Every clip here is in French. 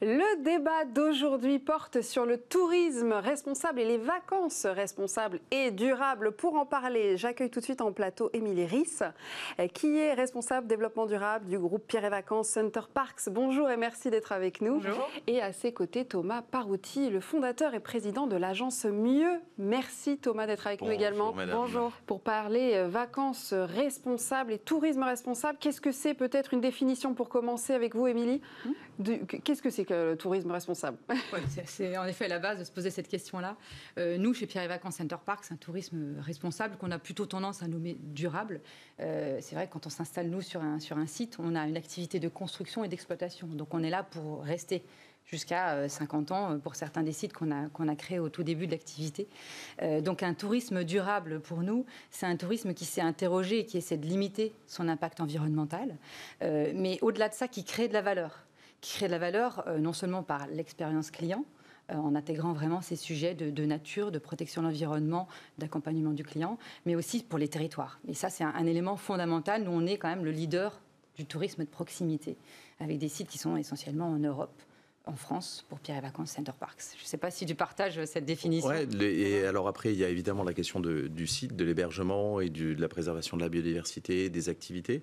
Le débat d'aujourd'hui porte sur le tourisme responsable et les vacances responsables et durables. Pour en parler, j'accueille tout de suite en plateau Émilie Ries, qui est responsable développement durable du groupe Pierre et Vacances Center Parcs. Bonjour et merci d'être avec nous. Bonjour. Et à ses côtés, Thomas Parouti, le fondateur et président de l'agence Mieux. Merci Thomas d'être avec nous également. Bonjour. Pour parler vacances responsables et tourisme responsable, qu'est-ce que c'est? Peut-être une définition pour commencer avec vous, Émilie. Qu'est-ce que c'est que le tourisme responsable? Ouais, c'est en effet la base de se poser cette question-là. Nous, chez Pierre et Vacances Center Parcs, c'est un tourisme responsable qu'on a plutôt tendance à nommer durable. C'est vrai que quand on s'installe, nous, sur un site, on a une activité de construction et d'exploitation. Donc on est là pour rester jusqu'à 50 ans pour certains des sites qu'on a créés au tout début de l'activité. Donc un tourisme durable, pour nous, c'est un tourisme qui s'est interrogé et qui essaie de limiter son impact environnemental, mais au-delà de ça, qui crée de la valeur. Qui crée de la valeur non seulement par l'expérience client, en intégrant vraiment ces sujets de nature, de protection de l'environnement, d'accompagnement du client, mais aussi pour les territoires. Et ça, c'est un élément fondamental. Nous, on est quand même le leader du tourisme de proximité, avec des sites qui sont essentiellement en Europe, en France, pour Pierre et Vacances Center Parcs. Je ne sais pas si tu partages cette définition. Ouais, et alors après, il y a évidemment la question du site, de l'hébergement et de la préservation de la biodiversité, des activités.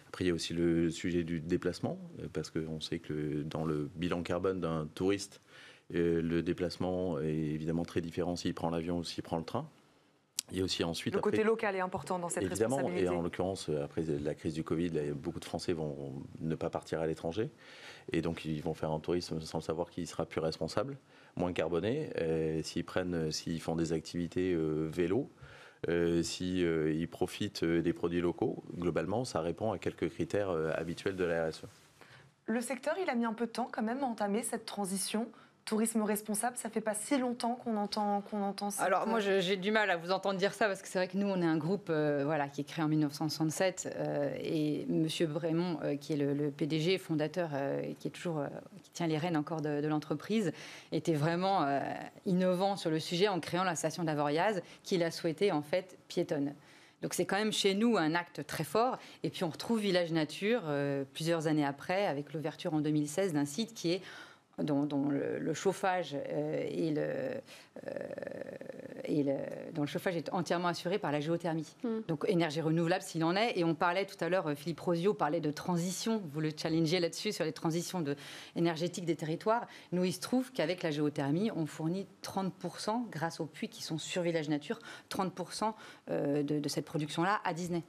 Après, il y a aussi le sujet du déplacement, parce qu'on sait que dans le bilan carbone d'un touriste, le déplacement est évidemment très différent s'il prend l'avion ou s'il prend le train. Il y a aussi ensuite... Le côté local est important dans cette responsabilité. Et en l'occurrence, après la crise du Covid, là, beaucoup de Français vont ne pas partir à l'étranger. Et donc, ils vont faire un tourisme sans le savoir qui sera plus responsable, moins carboné. S'ils font des activités vélo, s'ils profitent des produits locaux, globalement, ça répond à quelques critères habituels de la RSE. Le secteur, il a mis un peu de temps quand même à entamer cette transition. Tourisme responsable, ça fait pas si longtemps qu'on entend ça. Alors moi j'ai du mal à vous entendre dire ça parce que c'est vrai que nous on est un groupe qui est créé en 1967 et Monsieur Brémond qui est le PDG fondateur qui tient les rênes encore de l'entreprise était vraiment innovant sur le sujet en créant la station d'Avoriaz qu'il a souhaité en fait piétonne. Donc c'est quand même chez nous un acte très fort. Et puis on retrouve Village Nature plusieurs années après avec l'ouverture en 2016 d'un site qui est dont le chauffage dont le chauffage est entièrement assuré par la géothermie. Donc énergie renouvelable s'il en est. Et on parlait tout à l'heure, Philippe Rosio parlait de transition, vous le challengez là-dessus sur les transitions énergétiques des territoires. Nous, il se trouve qu'avec la géothermie, on fournit 30%, grâce aux puits qui sont sur Village Nature, 30% de cette production-là à Disney.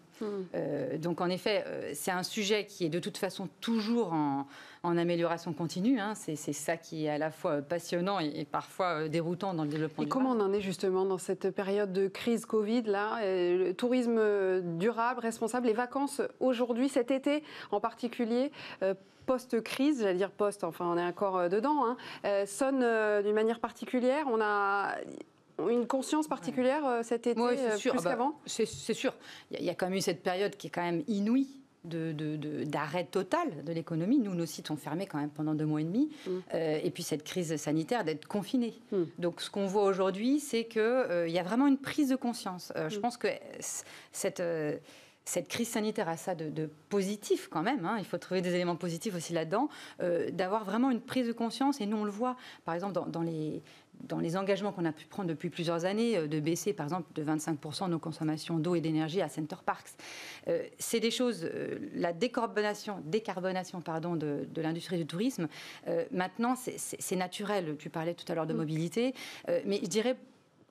Donc en effet, c'est un sujet qui est de toute façon toujours en amélioration continue. Hein. C'est ça qui est à la fois passionnant et parfois déroutant dans le développement. Et comment on en est justement dans cette période de crise Covid là, le tourisme durable, responsable, les vacances aujourd'hui, cet été en particulier, post-crise, j'allais dire post, enfin on est encore dedans, sonne d'une manière particulière. On a une conscience particulière cet été, plus qu'avant? C'est sûr. Il y a quand même eu cette période qui est quand même inouïe d'arrêt total de l'économie. Nous, nos sites ont fermé quand même pendant 2 mois et demi. Et puis cette crise sanitaire d'être confinés. Donc ce qu'on voit aujourd'hui, c'est qu'il y a vraiment une prise de conscience. Je pense que cette crise sanitaire a ça de positif quand même, il faut trouver des éléments positifs aussi là-dedans, d'avoir vraiment une prise de conscience. Et nous, on le voit, par exemple, dans les engagements qu'on a pu prendre depuis plusieurs années, de baisser, par exemple, de 25% nos consommations d'eau et d'énergie à Center Parcs. C'est des choses, la décarbonation de l'industrie du tourisme, maintenant, c'est naturel. Tu parlais tout à l'heure de mobilité, mais je dirais,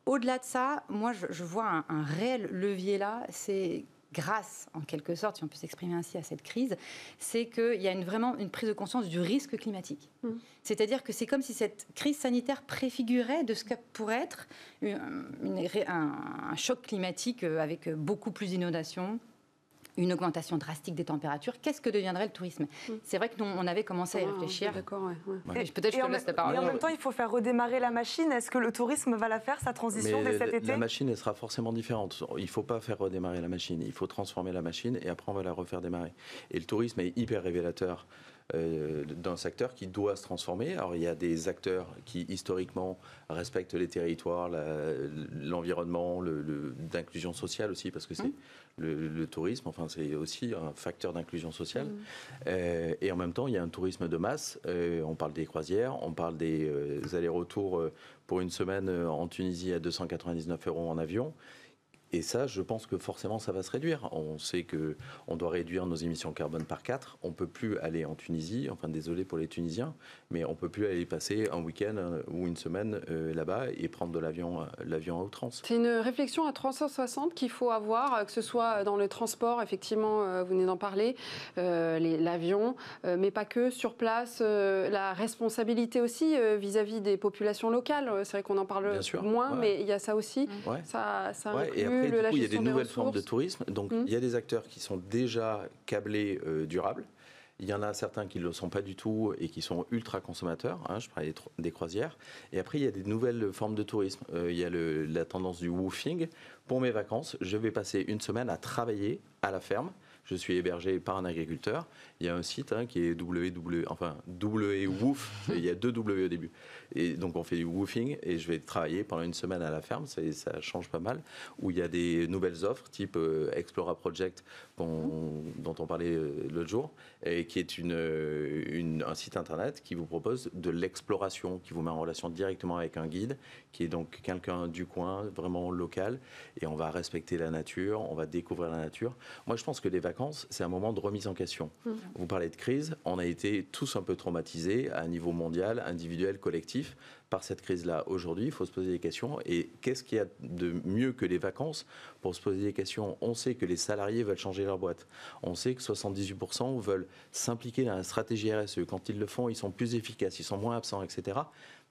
au-delà de ça, moi, je vois un réel levier là, c'est grâce, en quelque sorte, si on peut s'exprimer ainsi, à cette crise, c'est qu'il y a vraiment une prise de conscience du risque climatique. C'est-à-dire que c'est comme si cette crise sanitaire préfigurait de ce que pourrait être un choc climatique avec beaucoup plus d'inondations, une augmentation drastique des températures. Qu'est-ce que deviendrait le tourisme? C'est vrai que nous, on avait commencé à y réfléchir. D'accord, Peut-être je te laisse la parole. Et en même temps, il faut faire redémarrer la machine. Est-ce que le tourisme va la faire, sa transition, dès cet été? La machine, elle sera forcément différente. Il ne faut pas faire redémarrer la machine. Il faut transformer la machine et après, on va la refaire démarrer. Et le tourisme est hyper révélateur d'un secteur qui doit se transformer. Alors il y a des acteurs qui historiquement respectent les territoires, l'environnement, d'inclusion sociale aussi, parce que c'est le tourisme, enfin c'est aussi un facteur d'inclusion sociale. Et en même temps, il y a un tourisme de masse. On parle des croisières, on parle des allers-retours pour une semaine en Tunisie à 299 € en avion. Et ça, je pense que forcément, ça va se réduire. On sait qu'on doit réduire nos émissions carbone par 4. On ne peut plus aller en Tunisie, enfin désolé pour les Tunisiens, mais on ne peut plus aller passer un week-end ou une semaine là-bas et prendre de l'avion à outrance. C'est une réflexion à 360 qu'il faut avoir, que ce soit dans le transport, effectivement, vous venez d'en parler, l'avion, mais pas que, sur place, la responsabilité aussi vis-à-vis des populations locales. C'est vrai qu'on en parle moins, mais il y a ça aussi. Ça inclut et après, du coup, il y a des nouvelles formes de tourisme. Donc, il y a des acteurs qui sont déjà câblés durables. Il y en a certains qui ne le sont pas du tout et qui sont ultra consommateurs. Je parlais des croisières. Et après, il y a des nouvelles formes de tourisme. Il y a la tendance du woofing. Pour mes vacances, je vais passer une semaine à travailler à la ferme. Je suis hébergé par un agriculteur. Il y a un site qui est WWOOF. Il y a 2 W au début. Et donc, on fait du woofing et je vais travailler pendant une semaine à la ferme. Ça change pas mal. Où il y a des nouvelles offres, type Explora Project, dont on parlait l'autre jour, et qui est un site internet qui vous propose de l'exploration, qui vous met en relation directement avec un guide, qui est donc quelqu'un du coin, vraiment local. Et on va respecter la nature, on va découvrir la nature. Moi, je pense que les vacances, c'est un moment de remise en question. Vous parlez de crise, on a été tous un peu traumatisés à un niveau mondial, individuel, collectif, par cette crise-là. Aujourd'hui, il faut se poser des questions. Et qu'est-ce qu'il y a de mieux que les vacances pour se poser des questions? On sait que les salariés veulent changer leur boîte. On sait que 78% veulent s'impliquer dans la stratégie RSE. Quand ils le font, ils sont plus efficaces, ils sont moins absents, etc.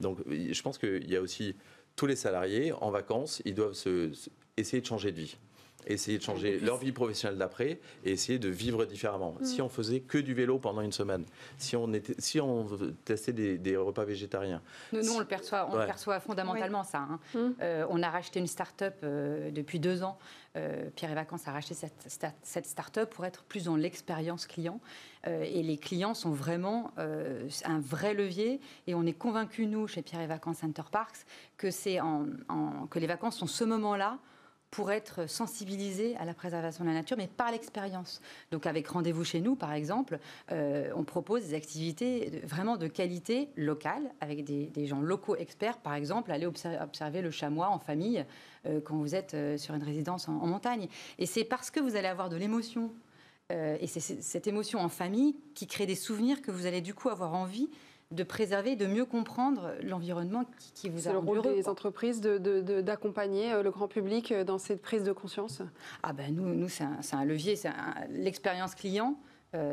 Donc, je pense qu'il y a aussi tous les salariés en vacances, ils doivent essayer de changer de vie. Essayer de changer leur vie professionnelle d'après et essayer de vivre différemment. Si on faisait que du vélo pendant une semaine, si on testait des repas végétariens. Nous on le perçoit fondamentalement ça. On a racheté une start-up depuis 2 ans. Pierre et Vacances a racheté cette start-up pour être plus dans l'expérience client. Et les clients sont vraiment un vrai levier. Et on est convaincus, nous, chez Pierre et Vacances Center Parcs, que les vacances sont ce moment-là pour être sensibilisés à la préservation de la nature, mais par l'expérience. Donc avec Rendez-vous chez nous, par exemple, on propose des activités vraiment de qualité locale, avec des gens locaux experts, par exemple, aller observer le chamois en famille quand vous êtes sur une résidence en montagne. Et c'est parce que vous allez avoir de l'émotion, et c'est cette émotion en famille qui crée des souvenirs que vous allez du coup avoir envie de préserver, de mieux comprendre l'environnement qui vous a rendu heureux. C'est le rôle des entreprises d'accompagner le grand public dans cette prise de conscience. Nous c'est un levier, l'expérience client.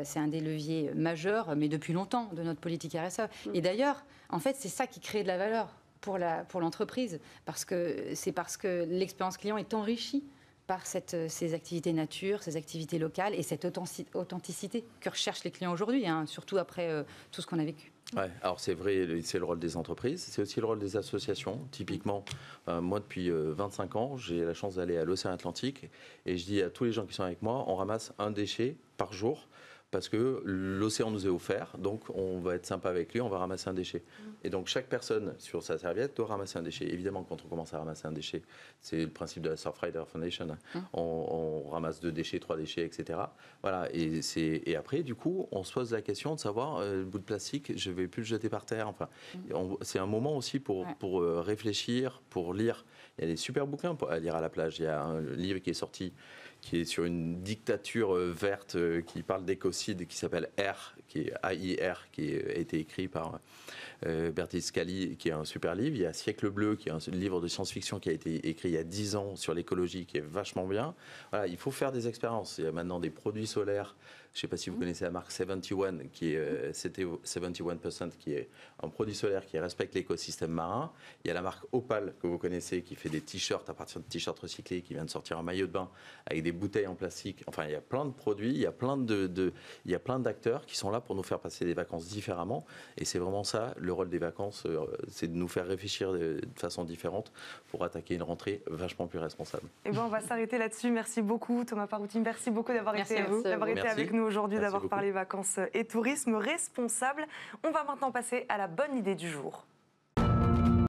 C'est un des leviers majeurs, mais depuis longtemps, de notre politique RSE. Et d'ailleurs, en fait, c'est ça qui crée de la valeur pour l'entreprise, parce que l'expérience client est enrichie par ces activités nature, ces activités locales et cette authenticité que recherchent les clients aujourd'hui, surtout après tout ce qu'on a vécu. Ouais, alors c'est vrai, c'est le rôle des entreprises, c'est aussi le rôle des associations. Typiquement, moi depuis 25 ans, j'ai la chance d'aller à l'océan Atlantique et je dis à tous les gens qui sont avec moi, on ramasse un déchet par jour parce que l'océan nous est offert, donc on va être sympa avec lui, on va ramasser un déchet. Et donc chaque personne sur sa serviette doit ramasser un déchet. Évidemment, quand on commence à ramasser un déchet, c'est le principe de la Surfrider Foundation, on ramasse 2 déchets, 3 déchets, etc. Voilà, et après, du coup, on se pose la question de savoir, le bout de plastique, je ne vais plus le jeter par terre. Enfin, c'est un moment aussi pour réfléchir, pour lire. Il y a des super bouquins à lire à la plage. Il y a un livre qui est sorti, qui est sur une dictature verte qui parle d'écocide, qui s'appelle R, qui est AIR, qui a été écrit par Bertie Scali, qui est un super livre. Il y a Siècle bleu, qui est un livre de science-fiction qui a été écrit il y a 10 ans sur l'écologie, qui est vachement bien. Voilà, il faut faire des expériences. Il y a maintenant des produits solaires. Je ne sais pas si vous connaissez la marque 71, qui est 71%, qui est un produit solaire qui respecte l'écosystème marin. Il y a la marque Opal, que vous connaissez, qui fait des t-shirts à partir de t-shirts recyclés, qui vient de sortir un maillot de bain avec des bouteilles en plastique. Enfin, il y a plein de produits, il y a plein d'acteurs qui sont là pour nous faire passer des vacances différemment. Et c'est vraiment ça, le rôle des vacances, c'est de nous faire réfléchir de façon différente pour attaquer une rentrée vachement plus responsable. Eh ben, on va s'arrêter là-dessus. Merci beaucoup, Thomas Parouti. Merci beaucoup d'avoir été avec nous aujourd'hui, d'avoir parlé vacances et tourisme responsable. On va maintenant passer à la bonne idée du jour.